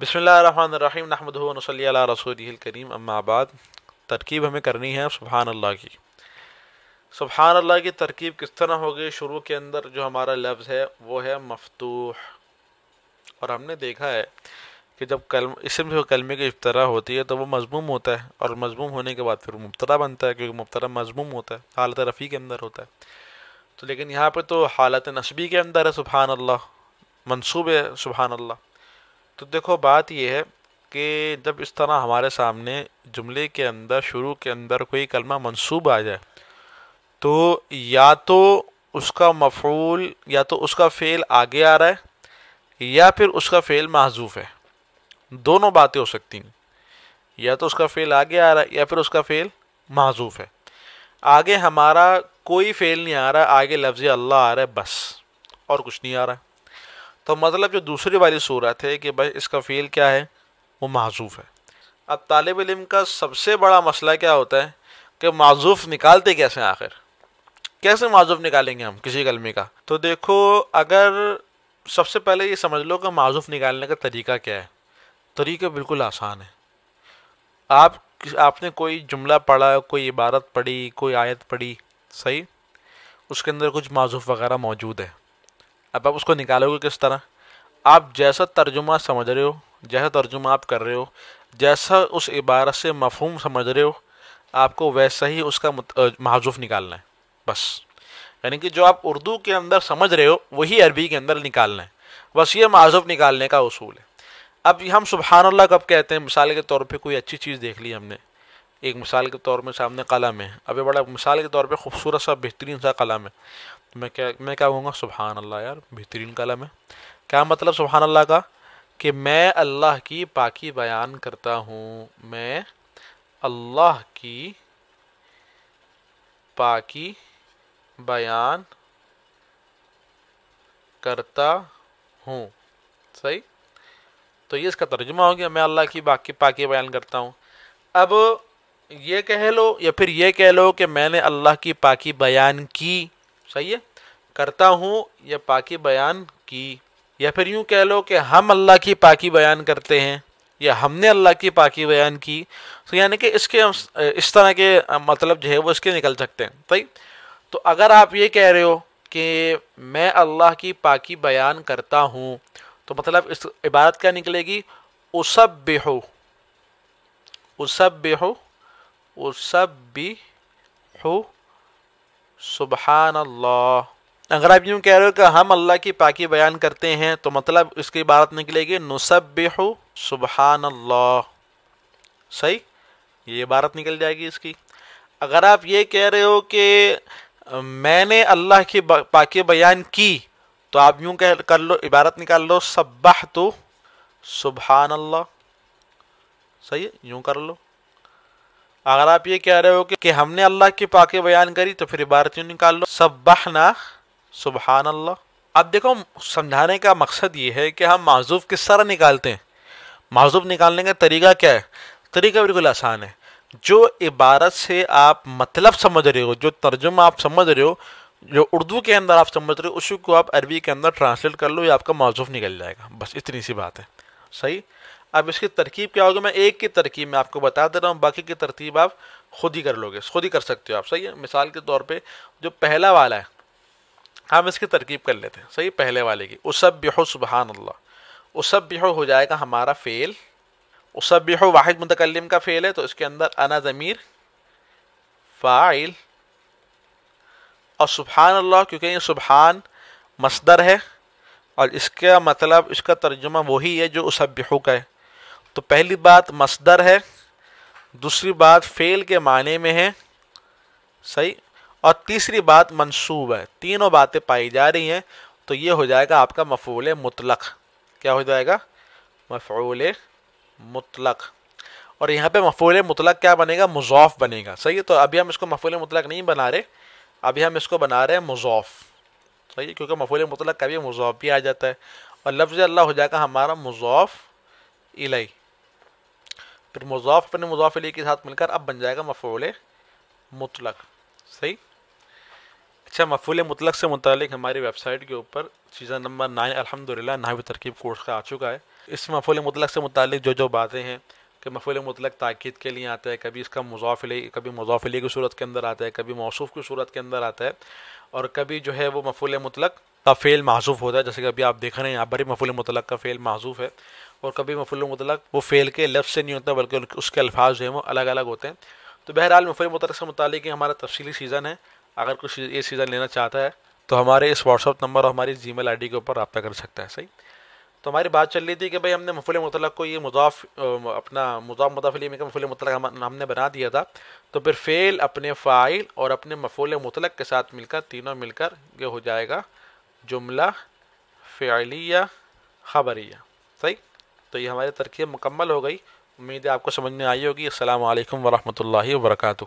بسم اللہ الرحمن الرحیم نحمدہ و نصلی علی رسولہ الکریم اما بعد۔ ترکیب ہمیں کرنی ہے سبحان اللہ کی۔ سبحان اللہ کی ترکیب کس طرح ہوگی؟ شروع کے اندر جو ہمارا لفظ ہے وہ ہے مفتوح، اور ہم نے دیکھا ہے کہ جب اسم سے کلمے کی ابتدا ہوتی ہے تو وہ مضموم ہوتا ہے، اور مضموم ہونے کے بعد پھر مبتدا بنتا ہے، کیونکہ مبتدا مضموم ہوتا ہے، حالت رفع کے اندر ہوتا ہے۔ تو لیکن یہاں پہ تو حالت نصبی کے اندر ہے سبحان اللہ، منصوب ہے سبحان اللہ۔ تو دیکھو بات یہ ہے کہ جب اس طرح ہمارے سامنے جملے کے اندر شروع کے اندر کوئی کلمہ منصوب آ جائے تو یا تو اس کا مفعول یا تو اس کا فعل آگے آ رہا ہے یا پھر اس کا فعل محذوف ہے، دونوں باتیں ہو سکتی ہیں۔ یا تو اس کا فعل آگے آ رہا ہے یا پھر اس کا فعل محذوف ہے۔ آگے ہمارا کوئی فعل نہیں آ رہا، آگے لفظ اللہ آ رہا ہے بس، اور کچھ نہیں آ رہا ہے۔ تو مطلب جو دوسری والی صورت ہے کہ بھائی اس کا فعل کیا ہے، وہ محذوف ہے۔ اب طالب علم کا سب سے بڑا مسئلہ کیا ہوتا ہے کہ معذوف نکالتے کیسے ہیں؟ آخر کیسے معذوف نکالیں گے ہم کسی کلمے کا؟ تو دیکھو، اگر سب سے پہلے یہ سمجھ لو کہ معذوف نکالنے کا طریقہ کیا ہے۔ طریقہ بالکل آسان ہے۔ آپ نے کوئی جملہ پڑھا، کوئی عبارت پڑھی، کوئی آیت پڑھی، صحیح، اس کے اندر کچھ معذوف وغیرہ موجود ہے۔ اب آپ اس کو نکالو گے کس طرح؟ آپ جیسا ترجمہ سمجھ رہے ہو، جیسا ترجمہ آپ کر رہے ہو، جیسا اس عبارت سے مفہوم سمجھ رہے ہو، آپ کو ویسا ہی اس کا محذوف نکالنا ہے بس۔ یعنی کہ جو آپ اردو کے اندر سمجھ رہے ہو وہی عربی کے اندر نکالنا ہے، بس یہ محذوف نکالنے کا اصول ہے۔ اب ہم سبحان اللہ کب کہتے ہیں؟ مثال کے طور پہ کوئی اچھی چیز دیکھ لی ہم نے، ایک مثال کے طور میں سامنے قلم ہے، اب یہ بڑا مثال کے طور پہ خوبصورت سا بہترین سا قلم ہے، میں کیا کہوں گا؟ سبحان اللہ، یار بہترین قلم ہے۔ کیا مطلب سبحان اللہ کا؟ کہ میں اللہ کی پاکی بیان کرتا ہوں، میں اللہ کی پاکی بیان کرتا ہوں، صحیح؟ تو یہ اس کا ترجمہ ہو گیا، میں اللہ کی پاکی بیان کرتا ہوں۔ اب یہ کہہ لو یا پھر یہ کہہ لو کہ میں نے اللہ کی پاکی بیان کی، صحیح ہے، کرتا ہوں یا پاکی بیان کی، یا پھر یوں کہہ لو کہ ہم اللہ کی پاکی بیان کرتے ہیں یا ہم نے اللہ کی پاکی بیان کی۔ تو یعنی کہ اس طرح کے مطلب جو ہے وہ اس کے نکل سکتے ہیں، صحیح؟ تو اگر آپ یہ کہہ رہے ہو کہ میں اللہ کی پاکی بیان کرتا ہوں، تو مطلب اس عبارت کیا نکلے گی؟ اسبحو، اسبحو، اسبحو سبحان اللہ۔ اگر آپ یوں کہہ رہے ہو کہ ہم اللہ کی پاکی بیان کرتے ہیں، تو مطلب اس کی عبارت نکلے گی نسبح سبحان اللہ، صحیح، یہ عبارت نکل جائے گی اس کی۔ اگر آپ یہ کہہ رہے ہو کہ میں نے اللہ کی پاکی بیان کی، تو آپ یوں کر لو، عبارت نکال لو سبحت سبحان اللہ، صحیح، یوں کر لو۔ اگر آپ یہ کہہ رہے ہو کہ ہم نے اللہ کی پاکی بیان کری، تو پھر عبارت یوں نکال لو سبحنا سبحان اللہ۔ اب دیکھو، سمجھانے کا مقصد یہ ہے کہ ہم معذوف کس طرح نکالتے ہیں۔ معذوف نکالنے کا طریقہ کیا ہے؟ طریقہ بالکل آسان ہے۔ جو عبارت سے آپ مطلب سمجھ رہے ہو، جو ترجمہ آپ سمجھ رہے ہو، جو اردو کے اندر آپ سمجھ رہے ہو، اسی کو آپ عربی کے اندر ٹرانسلیٹ کر لو، یہ آپ کا معذوف نکل جائے گا، بس اتنی سی بات ہے، صحیح۔ اب اس کی ترکیب کیا ہوگی؟ میں ایک کی ترکیب میں آپ کو بتا دے رہا ہوں، باقی کی ترتیب آپ خود ہی کر لو گے، خود ہی کر سکتے ہو آپ، صحیح ہے۔ مثال کے طور پہ جو پہلا والا ہے، ہم اس کی ترکیب کر لیتے ہیں، صحیح، پہلے والے کی اسبحو سبحان اللہ۔ اسبحو ہو جائے گا ہمارا فعل، اسبحو واحد متکلم کا فعل ہے، تو اس کے اندر انا ضمیر فاعل، اور سبحان اللہ کیونکہ یہ سبحان مصدر ہے، اور اس کا مطلب، اس کا ترجمہ وہی ہے جو اسبحو کا ہے۔ تو پہلی بات مصدر ہے، دوسری بات فعل کے معنی میں ہے، صحیح، اور تیسری بات منصوب ہے۔ تینوں باتیں پائی جا رہی ہیں، تو یہ ہو جائے گا آپ کا مفعول مطلق۔ کیا ہو جائے گا؟ مفعول مطلق۔ اور یہاں پہ مفعول مطلق کیا بنے گا؟ مضاف بنے گا، صحیح ہے۔ تو ابھی ہم اس کو مفعول مطلق نہیں بنا رہے، ابھی ہم اس کو بنا رہے ہیں مضاف، صحیح ہے، کیونکہ مفعول مطلق کبھی مضاف بھی آ جاتا ہے، اور لفظ اللہ ہو جائے گا ہمارا مضاف الیہ، پھر مضاف اپنے مضاف الیہ کے ساتھ مل کر اب بن جائے گا مفعول مطلق، صحیح۔ اچھا، مفعول مطلق سے متعلق ہماری ویب سائٹ کے اوپر سیزن نمبر 9 الحمدللہ نحو ترکیب کورس کا آ چکا ہے، اس مفعول مطلق سے متعلق جو باتیں ہیں کہ مفعول مطلق تاکید کے لیے آتا ہے، کبھی اس کا مضاف الیہ، کبھی مضاف الیہ کی صورت کے اندر آتا ہے، کبھی موصوف کی صورت کے اندر آتا ہے، اور کبھی جو ہے وہ مفعول مطلق کا فعل محذوف ہوتا ہے، جیسے کہ ابھی آپ دیکھ رہے ہیں یہاں پر ہی مفعول مطلق کا فعل محذوف ہے، اور کبھی مفعول مطلق وہ فعل کے لفظ سے نہیں ہوتا بلکہ اس کے الفاظ جو ہیں وہ الگ الگ ہوتے ہیں۔ تو بہرحال مفعول مطلق سے متعلق یہ ہمارا تفصیلی سیزن ہے، اگر کچھ یہ سیزن لینا چاہتا ہے تو ہمارے اس واٹس ایپ نمبر اور ہماری جی میل آئی ڈی کے اوپر رابطہ کر سکتا ہے۔ صحیح، تو ہماری بات چل رہی تھی کہ بھائی ہم نے مفعول مطلق کو یہ مضاف اپنا مضاف الیہ میں کا مفعول مطلق ہم نے بنا دیا تھا، تو پھر فعل اپنے فاعل اور اپنے مفعول مطلق کے ساتھ مل کر تینوں مل کر یہ ہو جائے گا جملہ فعلیہ خبریہ۔ صحیح، تو یہ ہماری ترکیب مکمل ہو گئی، امید ہے آپ کو سمجھ میں آئی ہوگی۔ السلام علیکم ورحمۃ اللہ وبرکاتہ۔